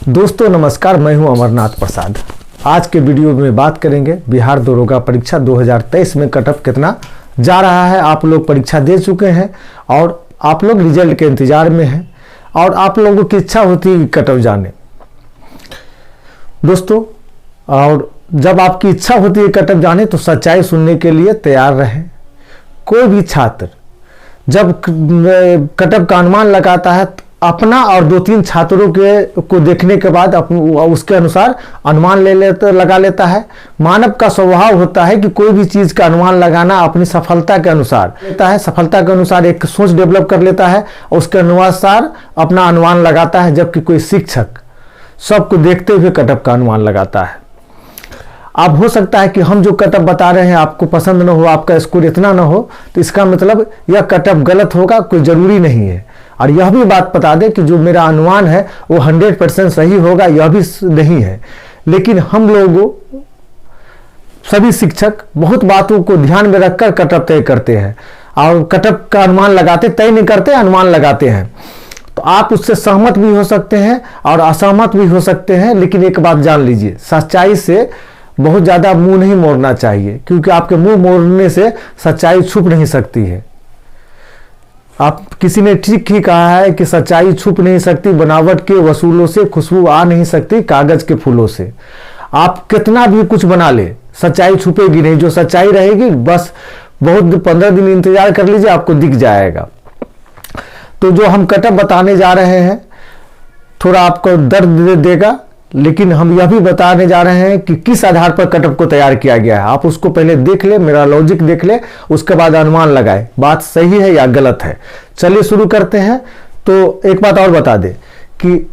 दोस्तों नमस्कार, मैं हूं अमरनाथ प्रसाद। आज के वीडियो में बात करेंगे बिहार दरोगा परीक्षा 2023 में कटअप कितना जा रहा है। आप लोग परीक्षा दे चुके हैं और आप लोग रिजल्ट के इंतजार में हैं और आप लोगों की इच्छा होती है कटअप जाने। दोस्तों, और जब आपकी इच्छा होती है कटअप जाने तो सच्चाई सुनने के लिए तैयार रहें। कोई भी छात्र जब कटअप का अनुमान लगाता है तो अपना और 2-3 छात्रों को देखने के बाद उसके अनुसार अनुमान लगा लेता है। मानव का स्वभाव होता है कि कोई भी चीज़ का अनुमान लगाना अपनी सफलता के अनुसार लेता है। सफलता के अनुसार एक सोच डेवलप कर लेता है और उसके अनुसार अपना अनुमान लगाता है। जबकि कोई शिक्षक सबको देखते हुए कटअप का अनुमान लगाता है। अब हो सकता है कि हम जो कटअप बता रहे हैं आपको पसंद न हो, आपका स्कोर इतना न हो, तो इसका मतलब यह कटअप गलत होगा, कोई ज़रूरी नहीं है। और यह भी बात बता दें कि जो मेरा अनुमान है वो 100% सही होगा, यह भी नहीं है। लेकिन हम लोगों सभी शिक्षक बहुत बातों को ध्यान में रखकर कटअप तय करते हैं और कटअप का अनुमान लगाते, तय नहीं करते, अनुमान लगाते हैं। तो आप उससे सहमत भी हो सकते हैं और असहमत भी हो सकते हैं। लेकिन एक बात जान लीजिए, सच्चाई से बहुत ज़्यादा मुंह नहीं मोड़ना चाहिए, क्योंकि आपके मुंह मोड़ने से सच्चाई छुप नहीं सकती है। आप किसी ने ठीक ही कहा है कि सच्चाई छुप नहीं सकती, बनावट के वसूलों से खुशबू आ नहीं सकती कागज के फूलों से। आप कितना भी कुछ बना ले, सच्चाई छुपेगी नहीं। जो सच्चाई रहेगी बस बहुत 15 दिन इंतजार कर लीजिए, आपको दिख जाएगा। तो जो हम कटअप बताने जा रहे हैं थोड़ा आपको दर्द देगा, लेकिन हम यह भी बताने जा रहे हैं कि किस आधार पर कटअप को तैयार किया गया है। आप उसको पहले देख ले, मेरा लॉजिक देख ले, उसके बाद अनुमान लगाए बात सही है या गलत है। चलिए शुरू करते हैं। तो एक बात और बता दें कि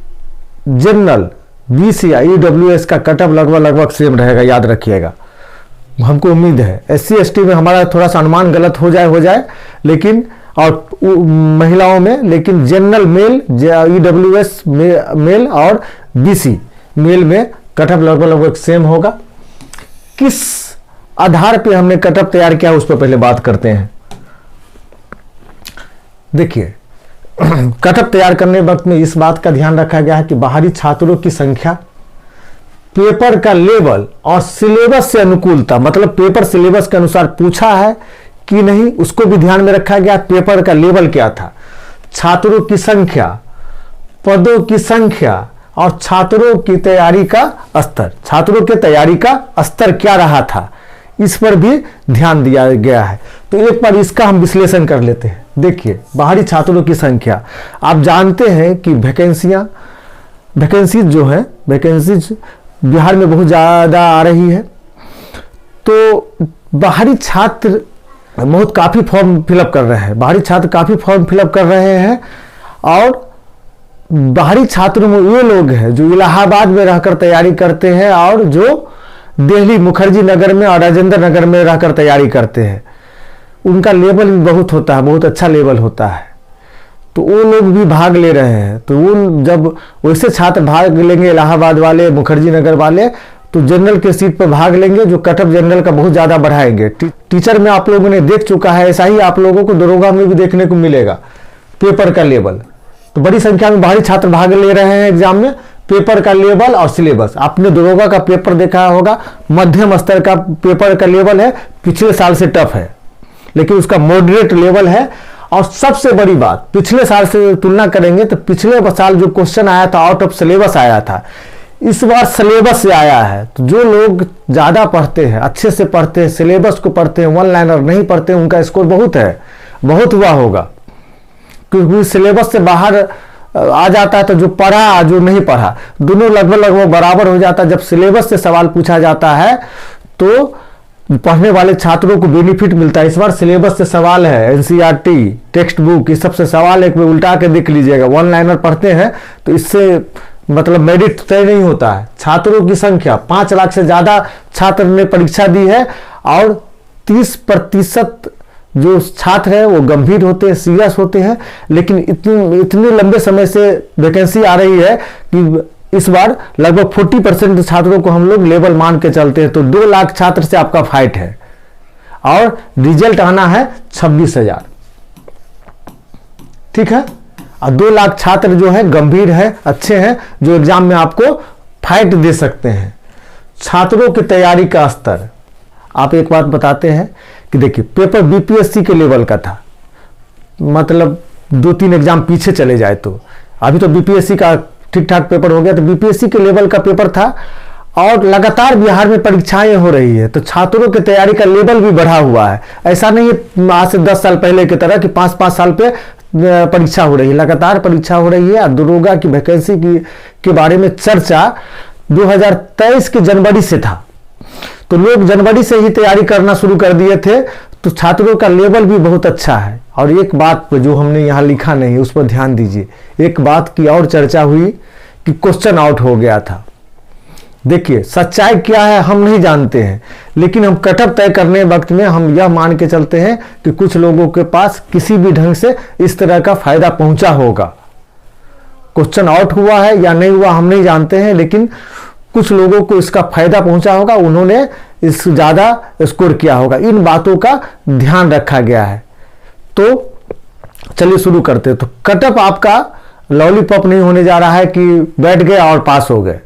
जनरल, बीसी या ईडब्ल्यूएस का कटअप लगभग सेम रहेगा, याद रखिएगा। हमको उम्मीद है SC ST में हमारा थोड़ा सा अनुमान गलत हो जाए, लेकिन और महिलाओं में, लेकिन जनरल मेल, ईडब्ल्यूएस मेल और BC मेल में कटअप लगभग सेम होगा। किस आधार पे हमने कटअप तैयार किया उस पर पहले बात करते हैं। देखिए, कटअप तैयार करने वक्त में इस बात का ध्यान रखा गया है कि बाहरी छात्रों की संख्या, पेपर का लेवल और सिलेबस से अनुकूलता, मतलब पेपर सिलेबस के अनुसार पूछा है कि नहीं, उसको भी ध्यान में रखा गया। पेपर का लेवल क्या था, छात्रों की संख्या, पदों की संख्या और छात्रों की तैयारी का स्तर, छात्रों के तैयारी का स्तर क्या रहा था, इस पर भी ध्यान दिया गया है। तो एक बार इसका हम विश्लेषण कर लेते हैं। देखिए, बाहरी छात्रों की संख्या, आप जानते हैं कि वैकेंसीज जो है, वैकेंसीज बिहार में बहुत ज़्यादा आ रही है। तो बाहरी छात्र काफ़ी फॉर्म फिलअप कर रहे हैं, बाहरी छात्र काफ़ी फॉर्म फिलअप कर रहे हैं। और बाहरी छात्रों में ये लोग हैं जो इलाहाबाद में रहकर तैयारी करते हैं और जो दिल्ली मुखर्जी नगर में और राजेंद्र नगर में रहकर तैयारी करते हैं। उनका लेवल भी बहुत होता है, बहुत अच्छा लेवल होता है। तो वो लोग भी भाग ले रहे हैं। तो वो जब वैसे छात्र भाग लेंगे, इलाहाबाद वाले, मुखर्जी नगर वाले, तो जनरल के सीट पर भाग लेंगे, जो कटअप जनरल का बहुत ज़्यादा बढ़ाएंगे। टीचर में आप लोगों ने देख चुका है, ऐसा ही आप लोगों को दरोगा में भी देखने को मिलेगा। पेपर का लेवल, तो बड़ी संख्या में बाहरी छात्र भाग ले रहे हैं एग्जाम में। पेपर का लेवल और सिलेबस, आपने दरोगा का पेपर देखा होगा, मध्यम स्तर का पेपर का लेवल है, पिछले साल से टफ है, लेकिन उसका मॉडरेट लेवल है। और सबसे बड़ी बात, पिछले साल से तुलना करेंगे तो पिछले साल जो क्वेश्चन आया था आउट ऑफ सिलेबस आया था, इस बार सिलेबस से आया है। तो जो लोग ज़्यादा पढ़ते हैं, अच्छे से पढ़ते हैं, सिलेबस को पढ़ते हैं, वन लाइनर नहीं पढ़ते हैं, उनका स्कोर बहुत हुआ होगा। क्योंकि सिलेबस से बाहर आ जाता है तो जो पढ़ा जो नहीं पढ़ा दोनों लगभग बराबर हो जाता है। जब सिलेबस से सवाल पूछा जाता है तो पढ़ने वाले छात्रों को बेनिफिट मिलता है। इस बार सिलेबस से सवाल है, NCERT टेक्स्ट बुक, इस सब से सवाल एक बार उल्टा के देख लीजिएगा। वन लाइनर पढ़ते हैं तो इससे मतलब मेरिट तय नहीं होता है। छात्रों की संख्या 5 लाख से ज़्यादा छात्र ने परीक्षा दी है और 30% जो छात्र हैं वो गंभीर होते हैं, सीरियस होते हैं। लेकिन इतने लंबे समय से वैकेंसी आ रही है कि इस बार लगभग 40% छात्रों को हम लोग लेवल मान के चलते हैं। तो 2 लाख छात्र से आपका फाइट है और रिजल्ट आना है 26,000। ठीक है, और 2 लाख छात्र जो है गंभीर है, अच्छे हैं, जो एग्जाम में आपको फाइट दे सकते हैं। छात्रों की तैयारी का स्तर आप एक बात बताते हैं कि देखिए पेपर बीपीएससी के लेवल का था, मतलब 2-3 एग्जाम पीछे चले जाए तो अभी तो बीपीएससी का ठीक ठाक पेपर हो गया, तो बीपीएससी के लेवल का पेपर था और लगातार बिहार में परीक्षाएं हो रही है, तो छात्रों की तैयारी का लेवल भी बढ़ा हुआ है। ऐसा नहीं है आज से 10 साल पहले की तरह कि 5-5 साल पे परीक्षा हो रही है, लगातार परीक्षा हो रही है। दरोगा की वैकेंसी के बारे में चर्चा 2023 के जनवरी से था, तो लोग जनवरी से ही तैयारी करना शुरू कर दिए थे, तो छात्रों का लेवल भी बहुत अच्छा है। और एक बात पर जो हमने यहाँ लिखा नहीं उस पर ध्यान दीजिए, एक बात की और चर्चा हुई कि क्वेश्चन आउट हो गया था। देखिए सच्चाई क्या है हम नहीं जानते हैं, लेकिन हम कटअप तय करने वक्त में हम यह मान के चलते हैं कि कुछ लोगों के पास किसी भी ढंग से इस तरह का फायदा पहुंचा होगा। क्वेश्चन आउट हुआ है या नहीं हुआ हम नहीं जानते हैं, लेकिन कुछ लोगों को इसका फायदा पहुंचा होगा, उन्होंने इस ज्यादा स्कोर किया होगा। इन बातों का ध्यान रखा गया है। तो चलिए शुरू करते हैं। तो कटअप आपका लॉलीपॉप नहीं होने जा रहा है कि बैठ गए और पास हो गए।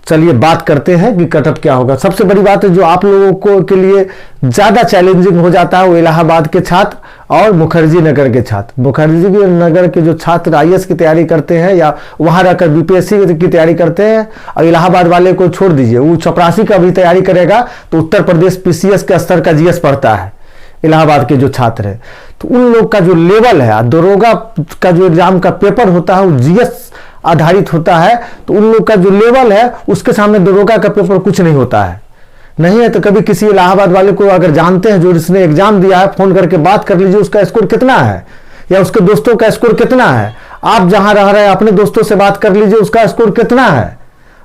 चलिए बात करते हैं कि कटअप क्या होगा। सबसे बड़ी बात है जो आप लोगों को के लिए ज्यादा चैलेंजिंग हो जाता है वो इलाहाबाद के छात्र और मुखर्जी नगर के छात्र। मुखर्जी नगर के जो छात्र आईएएस की तैयारी करते हैं या वहां रहकर बीपीएससी की तैयारी करते हैं, और इलाहाबाद वाले को छोड़ दीजिए, वो चपरासी का भी तैयारी करेगा तो उत्तर प्रदेश पीसीएस के स्तर का जीएस पढ़ता है इलाहाबाद के जो छात्र है, तो उन लोग का जो लेवल है, दरोगा का जो एग्जाम का पेपर होता है वो जीएस आधारित होता है, तो उन लोग का जो लेवल है उसके सामने दरोगा का पेपर कुछ नहीं होता है। नहीं है तो कभी किसी इलाहाबाद वाले को अगर जानते हैं जो जिसने एग्जाम दिया है, फोन करके बात कर लीजिए उसका स्कोर कितना है या उसके दोस्तों का स्कोर कितना है। आप जहां रह रहे हैं अपने दोस्तों से बात कर लीजिए उसका स्कोर कितना है,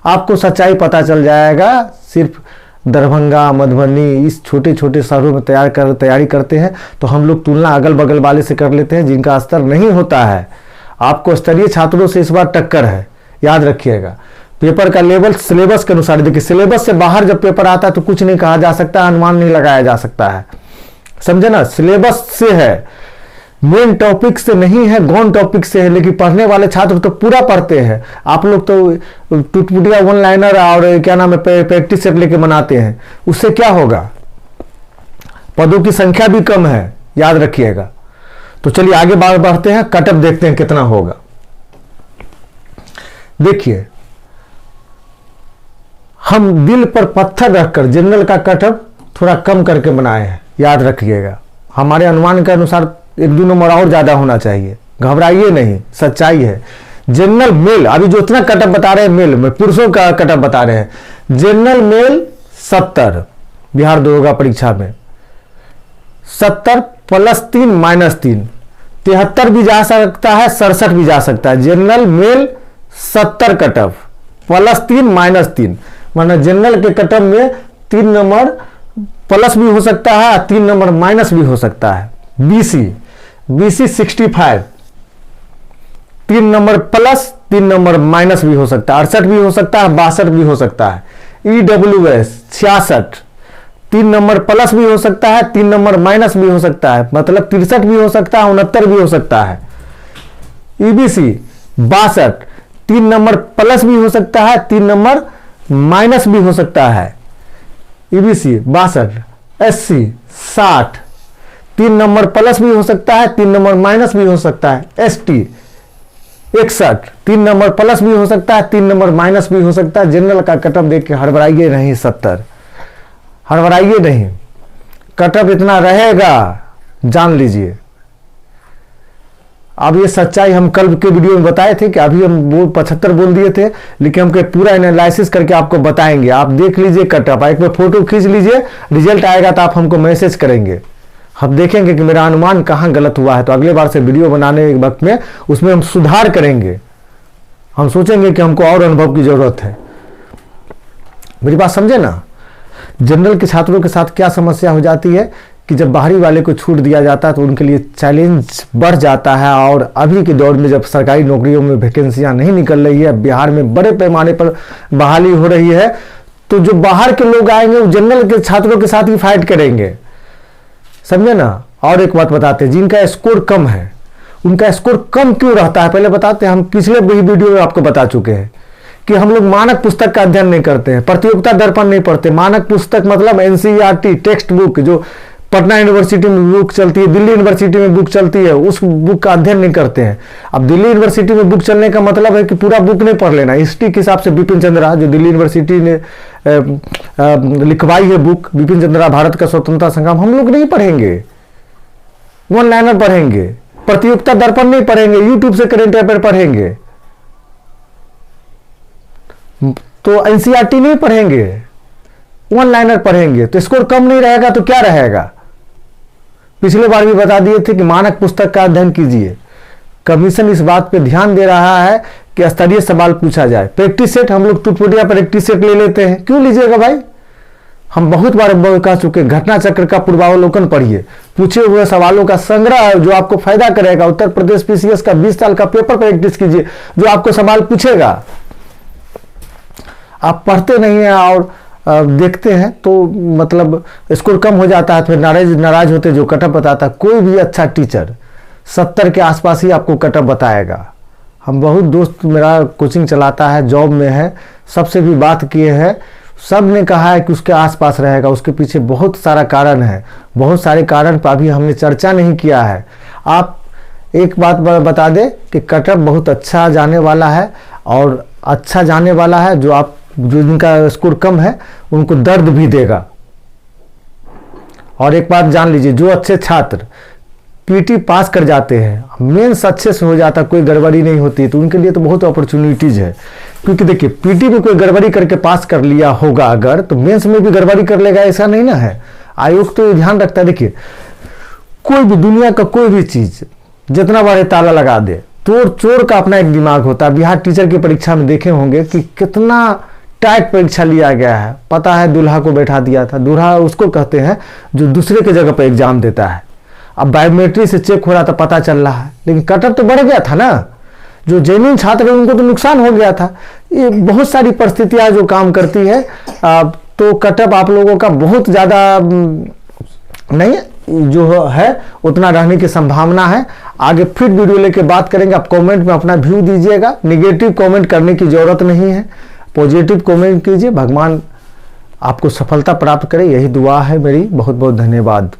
आपको सच्चाई पता चल जाएगा। सिर्फ दरभंगा मधुबनी इस छोटे छोटे शहरों में तैयारी करते हैं, तो हम लोग तुलना अगल बगल वाले से कर लेते हैं जिनका स्तर नहीं होता है। आपको स्तरीय छात्रों से इस बार टक्कर है, याद रखिएगा। पेपर का लेवल सिलेबस के अनुसार, देखिए सिलेबस से बाहर जब पेपर आता है तो कुछ नहीं कहा जा सकता, अनुमान नहीं लगाया जा सकता है, समझे ना। सिलेबस से है, मेन टॉपिक से नहीं है, गौन टॉपिक से है। लेकिन पढ़ने वाले छात्र तो पूरा पढ़ते हैं, आप लोग तो टुटपुटिया वन लाइनर और क्या नाम है प्रैक्टिस सेट लेके बनाते हैं, उससे क्या होगा, पदों की संख्या भी कम है, याद रखिएगा। तो चलिए आगे बढ़ते हैं, कटअप देखते हैं कितना होगा। देखिए हम दिल पर पत्थर रखकर जनरल का कटअप थोड़ा कम करके बनाए हैं, याद रखिएगा। हमारे अनुमान के अनुसार 1-2 नंबर और ज्यादा होना चाहिए, घबराइए नहीं, सच्चाई है। जनरल मेल अभी जो इतना कटअप बता रहे हैं, मेल में पुरुषों का कटअप बता रहे हैं। जनरल मेल 70 बिहार दरोगा परीक्षा में 70 +3 -3 73 भी जा सकता है, 67 भी जा सकता है। जनरल मेल 70 कटअप +3 -3, मतलब जनरल के कटअप में 3 नंबर प्लस भी हो सकता है, 3 नंबर माइनस भी हो सकता है। BC 65 3 number plus 3 number minus भी हो सकता है, 68 भी हो सकता है, 62 भी हो सकता है। ईडब्ल्यूएस 66 3 नंबर प्लस भी हो सकता है, 3 नंबर माइनस भी हो सकता है, मतलब 63 भी हो सकता है, 69 भी हो सकता है। ईबीसी 62 3 नंबर प्लस भी हो सकता है, 3 नंबर माइनस भी हो सकता है। ईबीसी 62। एससी 60 3 नंबर प्लस भी हो सकता है, 3 नंबर माइनस भी हो सकता है। एसटी 61 3 नंबर प्लस भी हो सकता है, 3 नंबर माइनस भी हो सकता है। जनरल का कटअप देख के हड़बड़ाइए नहीं, 70 हड़बड़ाइए नहीं, कटअप इतना रहेगा, जान लीजिए। अब ये सच्चाई हम कल के वीडियो में बताए थे कि अभी हम 75 बोल दिए थे, लेकिन हम पूरा एनालिसिस करके आपको बताएंगे। आप देख लीजिए कटअप, एक बार फोटो खींच लीजिए, रिजल्ट आएगा तो आप हमको मैसेज करेंगे, हम देखेंगे कि मेरा अनुमान कहाँ गलत हुआ है, तो अगले बार से वीडियो बनाने के वक्त में उसमें हम सुधार करेंगे। हम सोचेंगे कि हमको और अनुभव की जरूरत है। मेरी बात समझे ना। जनरल के छात्रों के साथ क्या समस्या हो जाती है कि जब बाहरी वाले को छूट दिया जाता है तो उनके लिए चैलेंज बढ़ जाता है। और अभी के दौर में जब सरकारी नौकरियों में वैकेंसियां नहीं निकल रही है, बिहार में बड़े पैमाने पर बहाली हो रही है, तो जो बाहर के लोग आएंगे वो जनरल के छात्रों के साथ ही फाइट करेंगे, समझे ना। और एक बात बताते हैं, जिनका स्कोर कम है उनका स्कोर कम क्यों रहता है पहले बताते हैं। हम पिछले वीडियो में आपको बता चुके हैं कि हम लोग मानक पुस्तक का अध्ययन नहीं करते हैं, प्रतियोगिता दर्पण नहीं पढ़ते। मानक पुस्तक मतलब एनसीईआरटी टेक्स्ट बुक, जो पटना यूनिवर्सिटी में बुक चलती है, दिल्ली यूनिवर्सिटी में बुक चलती है, उस बुक का अध्ययन नहीं करते हैं। अब दिल्ली यूनिवर्सिटी में बुक चलने का मतलब है कि पूरा बुक नहीं पढ़ लेना। हिस्ट्री के हिसाब से बिपिन चंद्रा, जो दिल्ली यूनिवर्सिटी ने लिखवाई है बुक, बिपिन चंद्रा भारत का स्वतंत्रता संग्राम, हम लोग नहीं पढ़ेंगे, वन लाइनर पढ़ेंगे, प्रतियोगिता दर्पण नहीं पढ़ेंगे, यूट्यूब से करेंट अफेयर पढ़ेंगे, तो एनसीईआरटी नहीं पढ़ेंगे, वन लाइनर पढ़ेंगे, तो स्कोर कम नहीं रहेगा तो क्या रहेगा। पिछले बार भी बता दिए थे कि मानक पुस्तक का अध्ययन कीजिए। कमीशन इस बात पे ध्यान दे रहा है कि स्तरीय सवाल पूछा जाए। प्रैक्टिस सेट हम लोग टूटपुटिया प्रैक्टिस सेट ले लेते हैं, क्यों लीजिएगा भाई। हम बहुत बार कह चुके, घटना चक्र का पूर्वावलोकन पढ़िए, पूछे हुए सवालों का संग्रह जो आपको फायदा करेगा। उत्तर प्रदेश पीसीएस का 20 साल का पेपर प्रैक्टिस कीजिए, जो आपको सवाल पूछेगा। आप पढ़ते नहीं हैं और देखते हैं तो मतलब स्कोर कम हो जाता है, फिर नाराज होते जो कटअप बताता। कोई भी अच्छा टीचर 70 के आसपास ही आपको कटअप बताएगा। हम बहुत दोस्त, मेरा कोचिंग चलाता है, जॉब में है, सबसे भी बात किए हैं, सब ने कहा है कि उसके आसपास रहेगा। उसके पीछे बहुत सारा कारण है, बहुत सारे कारण पर अभी हमने चर्चा नहीं किया है। आप एक बात बता दें कि कटअप बहुत अच्छा जाने वाला है, और अच्छा जाने वाला है जो जिनका स्कोर कम है उनको दर्द भी देगा। और एक बात जान लीजिए, जो अच्छे छात्र पीटी पास कर जाते हैं, मेंस अच्छे से हो जाता, कोई गड़बड़ी नहीं होती, तो उनके लिए तो बहुत अपॉर्चुनिटीज है। क्योंकि देखिए, पीटी में कोई गड़बड़ी करके पास कर लिया होगा अगर, तो मेंस में भी गड़बड़ी कर लेगा, ऐसा नहीं ना है। आयोग तो ये ध्यान रखता है। देखिए, कोई भी दुनिया का कोई भी चीज जितना बड़े ताला लगा दे, तोड़ चोर का अपना एक दिमाग होता है। बिहार टीचर की परीक्षा में देखे होंगे कि कितना टाइट परीक्षा लिया गया है। पता है, दूल्हा को बैठा दिया था। दूल्हा उसको कहते हैं जो दूसरे के जगह पर एग्जाम देता है। अब बायोमेट्रिक से चेक हो रहा था, पता चल रहा है, लेकिन कटअप तो बढ़ गया था ना। जो जेन्युइन छात्र है उनको तो नुकसान हो गया था। ये बहुत सारी परिस्थितियां जो काम करती है, तो कटअप आप लोगों का बहुत ज़्यादा नहीं जो है उतना रहने की संभावना है। आगे फिर वीडियो लेके बात करेंगे। आप कमेंट में अपना व्यू दीजिएगा, निगेटिव कमेंट करने की जरूरत नहीं है, पॉजिटिव कमेंट कीजिए। भगवान आपको सफलता प्राप्त करे, यही दुआ है मेरी। बहुत बहुत धन्यवाद।